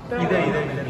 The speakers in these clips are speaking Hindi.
इधर इधर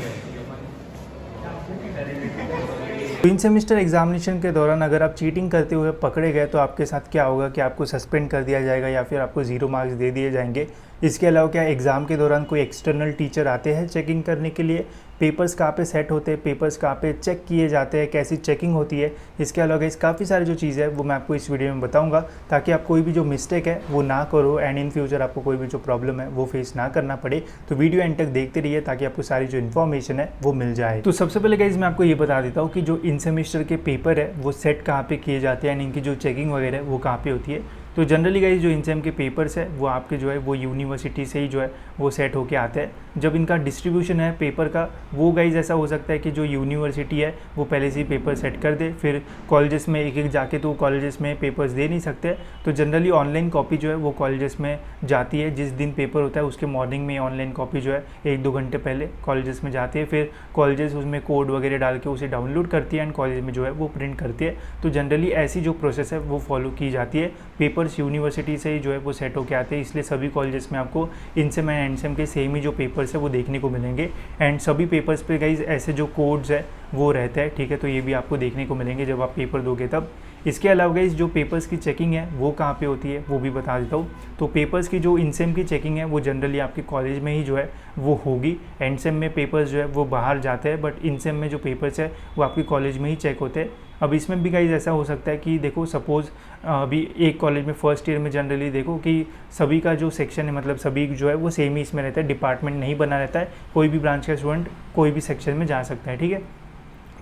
इन सेमेस्टर एग्जामिनेशन के दौरान अगर आप चीटिंग करते हुए पकड़े गए तो आपके साथ क्या होगा कि आपको सस्पेंड कर दिया जाएगा या फिर आपको 0 मार्क्स दे दिए जाएंगे। इसके अलावा क्या एग्ज़ाम के दौरान कोई एक्सटर्नल टीचर आते हैं चेकिंग करने के लिए, पेपर्स कहाँ पे सेट होते हैं, पेपर्स कहाँ पे चेक किए जाते हैं, कैसी चेकिंग होती है। इसके अलावा इस काफ़ी सारी जो चीज़ें हैं वो मैं आपको इस वीडियो में बताऊंगा ताकि आप कोई भी जो मिस्टेक है वो ना करो एंड इन फ्यूचर आपको कोई भी जो प्रॉब्लम है वो फेस ना करना पड़े। तो वीडियो एंड तक देखते रहिए ताकि आपको सारी जो इन्फॉर्मेशन है वो मिल जाए। तो सबसे पहले गाइस मैं आपको ये बता देता हूँ कि जो इन सेमेस्टर के पेपर है वो सेट कहाँ पे किए जाते हैं एंड इनकी जो चेकिंग वगैरह है वो कहाँ पे होती है। तो जनरली गाइस जो इनसेम के पेपर्स है वो आपके जो है वो यूनिवर्सिटी से ही जो है वो सेट होके आते हैं। जब इनका डिस्ट्रीब्यूशन है पेपर का वो गाइस ऐसा हो सकता है कि जो यूनिवर्सिटी है वो पहले से ही पेपर सेट कर दे, फिर कॉलेजेस में एक एक जाके तो कॉलेजेस में पेपर्स दे नहीं सकते। तो जनरली ऑनलाइन कॉपी जो है वो कॉलेजेस में जाती है। जिस दिन पेपर होता है उसके मॉर्निंग में ऑनलाइन कॉपी जो है 1-2 घंटे पहले कॉलेजेस में जाती है, फिर कॉलेजेस उसमें कोड वगैरह डाल के उसे डाउनलोड करती है एंड कॉलेज में जो है वो प्रिंट करती है। तो जनरली ऐसी जो प्रोसेस है वो फॉलो की जाती है। पेपर्स यूनिवर्सिटी से ही जो है वो सेट होके आते हैं, इसलिए सभी कॉलेजेस में आपको इनसेम एंड एंडसेम के सेम ही जो पेपर्स है वो देखने को मिलेंगे एंड सभी पेपर्स पे गाइज ऐसे जो कोड्स है वो रहते हैं, ठीक है। तो ये भी आपको देखने को मिलेंगे जब आप पेपर दोगे तब। इसके अलावा गाइज जो पेपर्स की चेकिंग है वो कहाँ पे होती है वो भी बता देता हूँ। तो पेपर्स की जो इनसेम की चेकिंग है वो जनरली आपके कॉलेज में ही जो है वो होगी। एंडसेम में पेपर्स जो है वो बाहर जाते हैं, बट इनसेम में जो पेपर्स है वो आपके कॉलेज में ही चेक होते हैं। अब इसमें भी गाइज ऐसा हो सकता है कि देखो सपोज़ अभी एक कॉलेज में फर्स्ट ईयर में जनरली देखो कि सभी का जो सेक्शन है मतलब सभी जो है वो सेम ही इसमें रहता है, डिपार्टमेंट नहीं बना रहता है, कोई भी ब्रांच का स्टूडेंट कोई भी सेक्शन में जा सकता है, ठीक है।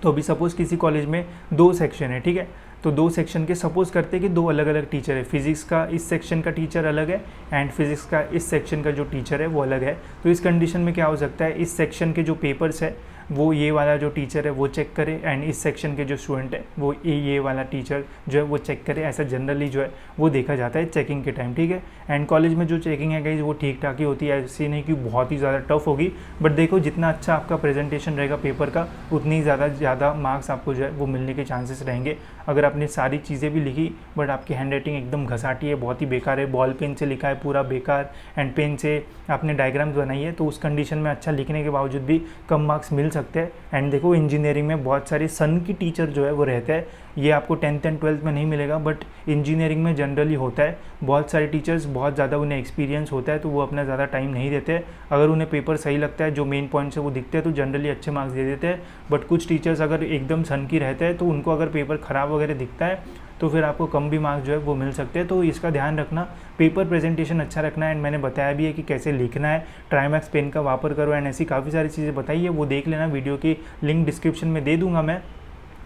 तो अभी सपोज़ किसी कॉलेज में 2 सेक्शन है, ठीक है। तो 2 सेक्शन के सपोज़ करते हैं कि 2 अलग अलग टीचर है, फिजिक्स का इस सेक्शन का टीचर अलग है एंड फिजिक्स का इस सेक्शन का जो टीचर है वो अलग है। तो इस कंडीशन में क्या हो सकता है, इस सेक्शन के जो पेपर्स है वो ये वाला जो टीचर है वो चेक करे एंड इस सेक्शन के जो स्टूडेंट है वो ये वाला टीचर जो है वो चेक करे। ऐसा जनरली जो है वो देखा जाता है चेकिंग के टाइम, ठीक है। एंड कॉलेज में जो चेकिंग है गाइज वो ठीक ठाक ही होती है, ऐसी नहीं कि बहुत ही ज़्यादा टफ होगी। बट देखो जितना अच्छा आपका प्रेजेंटेशन रहेगा पेपर का उतनी ज़्यादा मार्क्स आपको जो है वो मिलने के चांसेस रहेंगे। अगर आपने सारी चीज़ें भी लिखी बट आपकी हैंड राइटिंग एकदम घसाटी है, बहुत ही बेकार है, बॉल पेन से लिखा है पूरा बेकार एंड पेन से आपने डायग्राम्स बनाई है, तो उस कंडीशन में अच्छा लिखने के बावजूद भी कम मार्क्स मिल सकते हैं। एंड देखो इंजीनियरिंग में बहुत सारे सन की टीचर जो है वो रहते हैं, ये आपको 10th एंड 12th में नहीं मिलेगा बट इंजीनियरिंग में जनरली होता है। बहुत सारे टीचर्स बहुत ज़्यादा उन्हें एक्सपीरियंस होता है तो वो अपना ज़्यादा टाइम नहीं देते। अगर उन्हें पेपर सही लगता है, जो मेन पॉइंट्स है वो दिखते हैं तो जनरली अच्छे मार्क्स दे देते हैं। बट कुछ टीचर्स अगर एकदम सन की रहते हैं तो उनको अगर पेपर ख़राब वगैरह दिखता है तो फिर आपको कम भी मार्क्स जो है वो मिल सकते हैं। तो इसका ध्यान रखना, पेपर प्रेजेंटेशन अच्छा रखना है एंड मैंने बताया भी है कि कैसे लिखना है, ट्राइमैक्स पेन का वापर करो एंड ऐसी काफ़ी सारी चीज़ें बताई है, वो देख लेना, वीडियो की लिंक डिस्क्रिप्शन में दे दूंगा मैं।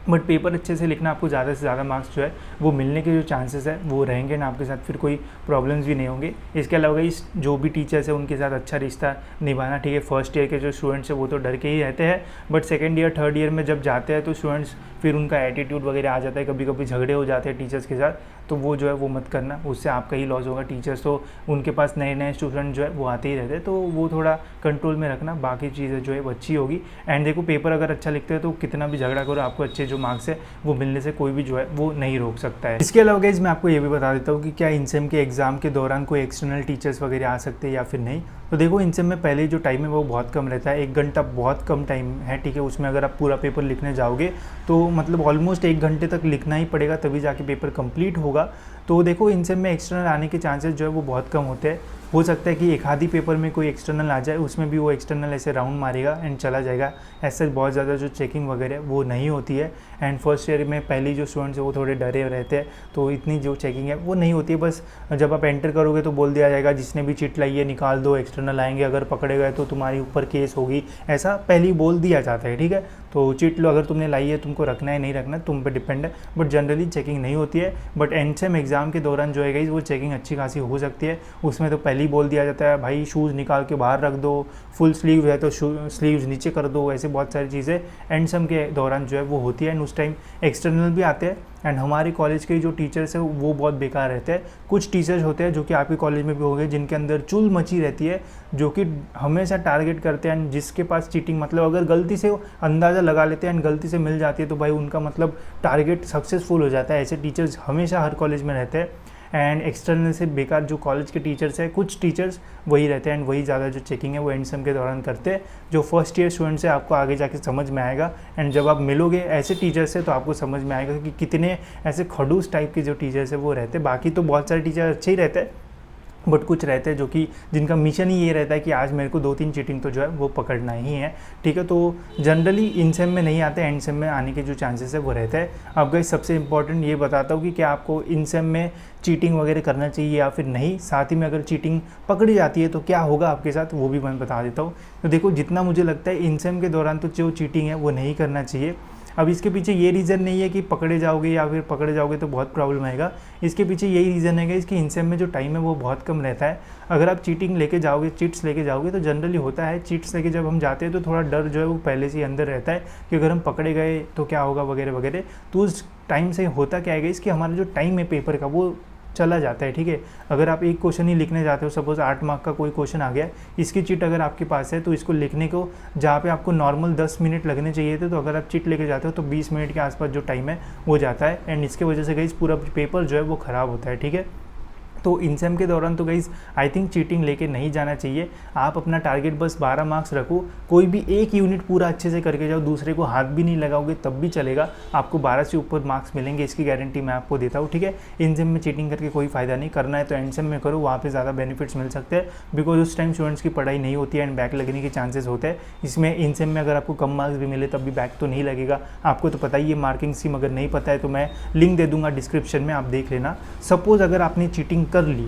बट पेपर अच्छे से लिखना, आपको ज़्यादा से ज़्यादा मार्क्स जो है वो मिलने के जो चांसेस है वो रहेंगे ना, आपके साथ फिर कोई प्रॉब्लम्स भी नहीं होंगे। इसके अलावा इस जो भी टीचर्स है उनके साथ अच्छा रिश्ता निभाना, ठीक है। फर्स्ट ईयर के जो स्टूडेंट्स है वो तो डर के ही रहते हैं, but second year third year में जब जाते हैं तो स्टूडेंट्स फिर उनका एटीट्यूड वगैरह आ जाता है, कभी कभी झगड़े हो जाते हैं टीचर्स के साथ, तो वो जो है वो मत करना, उससे आपका ही लॉस होगा। टीचर्स तो उनके पास नए नए स्टूडेंट जो है वो आते ही रहते हैं, तो वो थोड़ा कंट्रोल में रखना, बाकी चीज़ें जो है वो अच्छी होगी। एंड देखो पेपर अगर अच्छा लिखते हैं तो कितना भी झगड़ा करो आपको अच्छे जो मार्क्स है वो मिलने से कोई भी जो है वो नहीं रोक सकता है। इसके अलावा गाइस मैं आपको ये भी बता देता हूँ कि क्या इनसेम के एग्ज़ाम के दौरान कोई एक्सटर्नल टीचर्स वगैरह आ सकते हैं या फिर नहीं। तो देखो इनसेम में पहले जो टाइम है वो बहुत कम रहता है, 1 घंटा बहुत कम टाइम है, ठीक है। उसमें अगर आप पूरा पेपर लिखने जाओगे तो मतलब ऑलमोस्ट 1 घंटे तक लिखना ही पड़ेगा तभी जाके पेपर कंप्लीट होगा। तो देखो इनसेम में एक्सटर्नल आने के चांसेस जो है वो बहुत कम होते हैं। हो सकता है कि एक आधी पेपर में कोई एक्सटर्नल आ जाए, उसमें भी वो एक्सटर्नल ऐसे राउंड मारेगा एंड चला जाएगा। ऐसे बहुत ज़्यादा जो चेकिंग वगैरह वो नहीं होती है। एंड फर्स्ट ईयर में पहली जो स्टूडेंट्स है वो थोड़े डरे रहते हैं, तो इतनी जो चेकिंग है वो नहीं होती है। बस जब आप एंटर करोगे तो बोल दिया जाएगा जिसने भी चिट लाई है निकाल दो, एक्सटर्नल आएंगे, अगर पकड़े गए तो तुम्हारे ऊपर केस होगी, ऐसा पहले ही बोल दिया जाता है, ठीक है। तो चिट लो, अगर तुमने लाई है तुमको रखना है नहीं रखना तुम पे डिपेंड है, बट जनरली चेकिंग नहीं होती है। बट एनसेम एग्ज़ाम के दौरान जो है गाइस वो चेकिंग अच्छी खासी हो सकती है। उसमें तो पहले ही बोल दिया जाता है भाई शूज़ निकाल के बाहर रख दो, फुल स्लीव है तो स्लीव्स नीचे कर दो, ऐसे बहुत सारी चीज़ें एंडसम के दौरान जो है वो होती है। एंड उस टाइम एक्सटर्नल भी आते हैं एंड हमारे कॉलेज के जो टीचर्स हैं वो बहुत बेकार रहते हैं। कुछ टीचर्स होते हैं जो कि आपके कॉलेज में भी होंगे जिनके अंदर चुल मची रहती है, जो कि हमेशा टारगेट करते हैं एंड जिसके पास चीटिंग मतलब अगर गलती से अंदाज़ा लगा लेते हैं एंड गलती से मिल जाती है तो भाई उनका मतलब टारगेट सक्सेसफुल हो जाता है। ऐसे टीचर्स हमेशा हर कॉलेज में रहते हैं। एंड एक्सटर्नल से बेकार जो कॉलेज के टीचर्स हैं, कुछ टीचर्स वही रहते हैं एंड वही ज़्यादा जो चेकिंग है वो एंड सेम के दौरान करते हैं। जो फर्स्ट ईयर स्टूडेंट्स है आपको आगे जाके समझ में आएगा, एंड जब आप मिलोगे ऐसे टीचर्स से तो आपको समझ में आएगा कि कितने ऐसे खड़ूस टाइप के जो टीचर्स है वो रहते हैं। बाकी तो बहुत सारे टीचर अच्छे ही रहते हैं, बट कुछ रहते हैं जो कि जिनका मिशन ही ये रहता है कि आज मेरे को 2-3 चीटिंग तो जो है वो पकड़ना ही है, ठीक है। तो जनरली इन सेम में नहीं आते, एंड सेम में आने के जो चांसेस है वो रहता है। अब गाइस सबसे इंपॉर्टेंट ये बताता हूँ कि क्या आपको इन सेम में चीटिंग वगैरह करना चाहिए या फिर नहीं, साथ ही में अगर चीटिंग पकड़ी जाती है तो क्या होगा आपके साथ वो भी मैं बता देता हूँ। तो देखो, जितना मुझे लगता है इन सेम के दौरान तो जो चीटिंग है वो नहीं करना चाहिए। अब इसके पीछे ये रीज़न नहीं है कि पकड़े जाओगे या फिर पकड़े जाओगे तो बहुत प्रॉब्लम आएगा। इसके पीछे यही रीज़न है कि इसकी इनसेम में जो टाइम है वो बहुत कम रहता है। अगर आप चीटिंग लेके जाओगे, चीट्स लेके जाओगे, तो जनरली होता है चीट्स लेके जब हम जाते हैं तो थोड़ा डर जो है वो पहले से ही अंदर रहता है कि अगर हम पकड़े गए तो क्या होगा वगैरह वगैरह। तो उस टाइम से होता क्या है इसकी, हमारा जो टाइम है पेपर का वो चला जाता है, ठीक है। अगर आप एक क्वेश्चन ही लिखने जाते हो, सपोज 8 मार्क का कोई क्वेश्चन आ गया, इसकी चिट अगर आपके पास है तो इसको लिखने को जहाँ पे आपको नॉर्मल 10 मिनट लगने चाहिए थे, तो अगर आप चिट लेके जाते हो तो 20 मिनट के आसपास जो टाइम है वो जाता है, एंड इसके वजह से गाइस पूरा पेपर जो है वो ख़राब होता है, ठीक है। तो इनसेम के दौरान तो गाइस आई थिंक चीटिंग लेके नहीं जाना चाहिए। आप अपना टारगेट बस 12 मार्क्स रखो, कोई भी एक यूनिट पूरा अच्छे से करके जाओ, दूसरे को हाथ भी नहीं लगाओगे तब भी चलेगा, आपको 12 से ऊपर मार्क्स मिलेंगे, इसकी गारंटी मैं आपको देता हूँ, ठीक है। इनसेम में चीटिंग करके कोई फ़ायदा नहीं, करना है तो एनसेम में करो, वहाँ पर ज़्यादा बेनिफिट्स मिल सकते हैं, बिकॉज उस टाइम स्टूडेंट्स की पढ़ाई नहीं होती है एंड बैक लगने के चांसेस होते हैं। इसमें इनसेम में अगर आपको कम मार्क्स भी मिले तब भी बैक तो नहीं लगेगा, आपको तो पता ही है मार्किंग स्कीम। अगर नहीं पता है तो मैं लिंक दे दूंगा डिस्क्रिप्शन में, आप देख लेना। सपोज़ अगर आपने चीटिंग कर ली,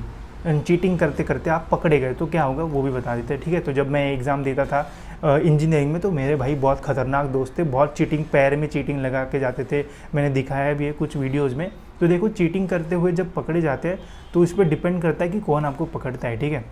चीटिंग करते करते आप पकड़े गए तो क्या होगा वो भी बता देते हैं, ठीक है। तो जब मैं एग्ज़ाम देता था इंजीनियरिंग में, तो मेरे भाई बहुत ख़तरनाक दोस्त थे, बहुत चीटिंग, पैर में चीटिंग लगा के जाते थे, मैंने दिखाया भी है कुछ वीडियोज़ में। तो देखो, चीटिंग करते हुए जब पकड़े जाते हैं तो इस पर डिपेंड करता है कि कौन आपको पकड़ता है, ठीक है।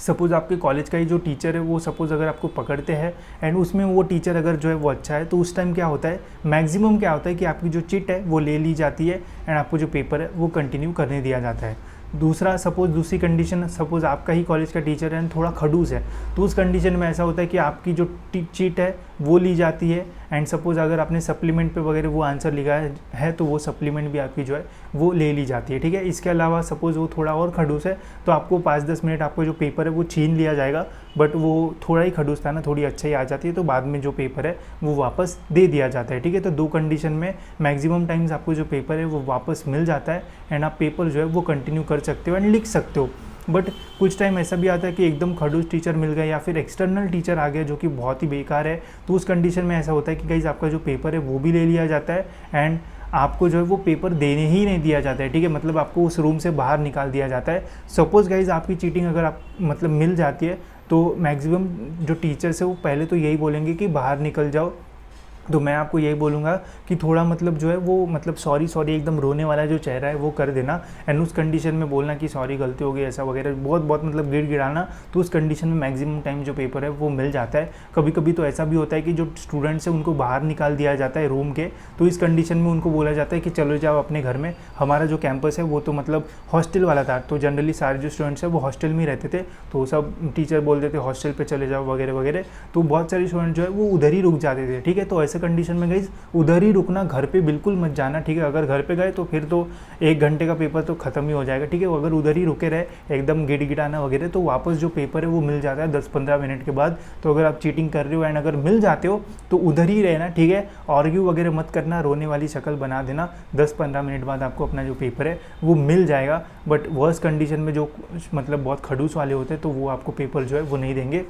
सपोज़ आपके कॉलेज का ही जो टीचर है वो सपोज़ अगर आपको पकड़ते हैं एंड उसमें वो टीचर अगर जो है वो अच्छा है, तो उस टाइम क्या होता है, मैक्सिमम क्या होता है कि आपकी जो चिट है वो ले ली जाती है एंड आपको जो पेपर है वो कंटिन्यू करने दिया जाता है। दूसरा, सपोज़ दूसरी कंडीशन, सपोज़ आपका ही कॉलेज का टीचर है थोड़ा खड़ूस है, तो उस कंडीशन में ऐसा होता है कि आपकी जो चीट है वो ली जाती है, एंड सपोज़ अगर आपने सप्लीमेंट पे वगैरह वो आंसर लिखा है तो वो सप्लीमेंट भी आपकी जो है वो ले ली जाती है, ठीक है। इसके अलावा सपोज़ वो थोड़ा और खड़ूस है तो आपको 5-10 मिनट आपको जो पेपर है वो छीन लिया जाएगा, बट वो थोड़ा ही खड़ूस था ना, थोड़ी अच्छाई आ जाती है तो बाद में जो पेपर है वो वापस दे दिया जाता है, ठीक है। तो 2 कंडीशन में मैक्सिमम टाइम्स आपको जो पेपर है वो वापस मिल जाता है एंड आप पेपर जो है वो कंटिन्यू कर सकते हो एंड लिख सकते हो। बट कुछ टाइम ऐसा भी आता है कि एकदम खड़ूस टीचर मिल गया या फिर एक्सटर्नल टीचर आ गया जो कि बहुत ही बेकार है, तो उस कंडीशन में ऐसा होता है कि गाइस आपका जो पेपर है वो भी ले लिया जाता है एंड आपको जो है वो पेपर देने ही नहीं दिया जाता है, ठीक है। मतलब आपको उस रूम से बाहर निकाल दिया जाता है। सपोज़ गाइस आपकी चीटिंग अगर आप मतलब मिल जाती है तो मैक्सिमम जो टीचर्स है वो पहले तो यही बोलेंगे कि बाहर निकल जाओ, तो मैं आपको यही बोलूँगा कि थोड़ा मतलब जो है वो मतलब सॉरी एकदम रोने वाला जो चेहरा है वो कर देना एंड उस कंडीशन में बोलना कि सॉरी गलती हो गई ऐसा वगैरह, बहुत मतलब गिड़गिड़ाना, तो उस कंडीशन में मैक्सिमम टाइम जो पेपर है वो मिल जाता है। कभी कभी तो ऐसा भी होता है कि जो स्टूडेंट्स हैं उनको बाहर निकाल दिया जाता है रूम के, तो इस कंडीशन में उनको बोला जाता है कि चलो जाओ अपने घर में। हमारा जो कैंपस है वो तो मतलब हॉस्टल वाला था, तो जनरली सारे जो स्टूडेंट्स हैं वो हॉस्टल में ही रहते थे, तो सब टीचर बोलते थे हॉस्टल पर चले जाओ वगैरह वगैरह, तो बहुत सारे स्टूडेंट जो है वो उधर ही रुक जाते थे, ठीक है। तो कंडीशन में गाइस उधर ही रुकना, घर पे बिल्कुल मत जाना, ठीक है। अगर घर पे गए तो फिर तो 1 घंटे का पेपर तो ख़त्म ही हो जाएगा, ठीक है। अगर उधर ही रुके रहे एकदम गिड़गिड़ाना वगैरह, तो वापस जो पेपर है वो मिल जाता है 10-15 मिनट के बाद। तो अगर आप चीटिंग कर रहे हो एंड अगर मिल जाते हो तो उधर ही रहना, ठीक है। आर्ग्यू वगैरह मत करना, रोने वाली शक्ल बना देना, 10-15 मिनट बाद आपको अपना जो पेपर है वो मिल जाएगा। बट वर्स्ट कंडीशन में जो मतलब बहुत खड़ूस वाले होते हैं तो वो आपको पेपर जो है वो नहीं देंगे,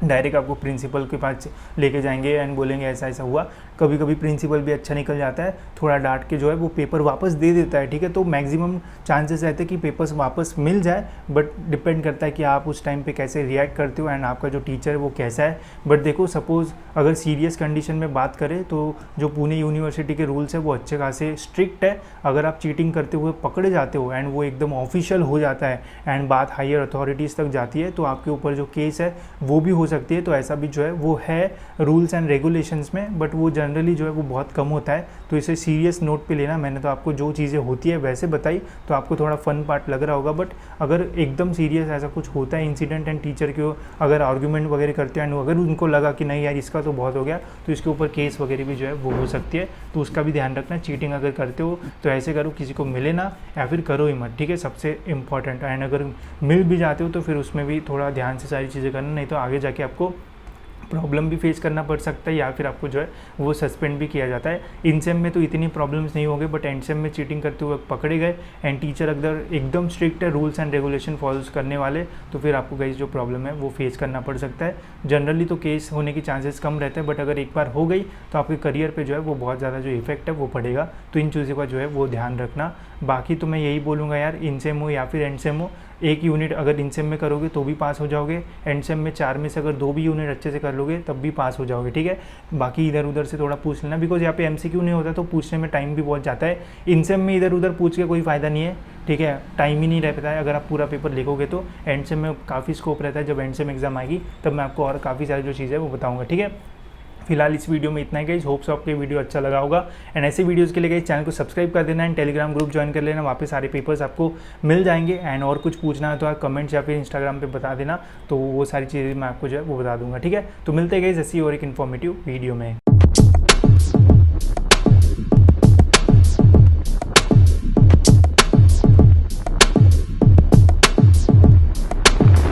डायरेक्ट आपको प्रिंसिपल के पास लेके जाएंगे एंड बोलेंगे ऐसा ऐसा हुआ। कभी कभी प्रिंसिपल भी अच्छा निकल जाता है, थोड़ा डांट के जो है वो पेपर वापस दे देता है, ठीक है। तो मैक्सिमम चांसेस रहते हैं कि पेपर्स वापस मिल जाए, बट डिपेंड करता है कि आप उस टाइम पे कैसे रिएक्ट करते हो एंड आपका जो टीचर है वो कैसा है। बट देखो, सपोज़ अगर सीरियस कंडीशन में बात करें तो जो पुणे यूनिवर्सिटी के रूल्स है वो अच्छे खासे स्ट्रिक्ट है। अगर आप चीटिंग करते हुए पकड़े जाते हो एंड वो एकदम ऑफिशियल हो जाता है एंड बात हायर अथॉरिटीज़ तक जाती है, तो आपके ऊपर जो केस है वो भी हो सकती है। तो ऐसा भी जो है वो है रूल्स एंड रेगुलेशंस में, बट वो जनरली जो है वो बहुत कम होता है। तो इसे सीरियस नोट पे लेना। मैंने तो आपको जो चीज़ें होती है वैसे बताई, तो आपको थोड़ा फन पार्ट लग रहा होगा, बट अगर एकदम सीरियस ऐसा कुछ होता है इंसिडेंट एंड टीचर के अगर आर्ग्यूमेंट वगैरह करते हैं एंड अगर उनको लगा कि नहीं यार इसका तो बहुत हो गया, तो इसके ऊपर केस वगैरह भी जो है वो हो सकती है। तो उसका भी ध्यान रखना। चीटिंग अगर करते हो तो ऐसे करो, किसी को मिले ना या फिर करो ही मत, ठीक है, सबसे इंपॉर्टेंट। एंड अगर मिल भी जाते हो तो फिर उसमें भी थोड़ा ध्यान से सारी चीज़ें करना, नहीं तो आगे जाके आपको प्रॉब्लम भी फेस करना पड़ सकता है या फिर आपको जो है वो सस्पेंड भी किया जाता है। इन सेम में तो इतनी प्रॉब्लम्स नहीं होंगे, बट एंड सेम में चीटिंग करते हुए पकड़े गए एंड टीचर अगर एकदम स्ट्रिक्ट है, रूल्स एंड रेगुलेशन फॉलोज करने वाले, तो फिर आपको गाइस जो प्रॉब्लम है वो फेस करना पड़ सकता है। जनरली तो केस होने की चांसेस कम रहते हैं, बट अगर एक बार हो गई तो आपके करियर पर जो है वो बहुत ज़्यादा जो इफेक्ट है वो पड़ेगा। तो इन चीज़ों का जो है वो ध्यान रखना। बाकी तो मैं यही बोलूँगा यार, इन सेम हो या फिर एंड सेम हो, एक यूनिट अगर इन सेम में करोगे तो भी पास हो जाओगे, एंड सेम में 4 में से अगर 2 भी यूनिट अच्छे से कर लोगे तब भी पास हो जाओगे, ठीक है। बाकी इधर उधर से थोड़ा पूछ लेना, बिकॉज यहाँ पे एमसीक्यू नहीं होता तो पूछने में टाइम भी बहुत जाता है। इन सेम में इधर उधर पूछ के कोई फ़ायदा नहीं है, ठीक है, टाइम ही नहीं रह पाता है। अगर आप पूरा पेपर लिखोगे तो एंड सेम में काफ़ी स्कोप रहता है। जब एंड सेम एग्जाम आएगी तब मैं आपको और काफ़ी सारी जो चीज़ें वो बताऊँगा, ठीक है। फिलहाल इस वीडियो में इतना ही गाइस, होप्स आपको ये वीडियो अच्छा लगा होगा। एंड ऐसे वीडियोस के लिए गाइस चैनल को सब्सक्राइब कर देना एंड टेलीग्राम ग्रुप ज्वाइन कर लेना, वहाँ पे सारे पेपर्स आपको मिल जाएंगे। एंड और कुछ पूछना है तो आप कमेंट्स या फिर इंस्टाग्राम पे बता देना, तो वो सारी चीज़ें मैं आपको जो है वो बता दूंगा, ठीक है। तो मिलते हैं गाइस ऐसी और एक इन्फॉर्मेटिव वीडियो में।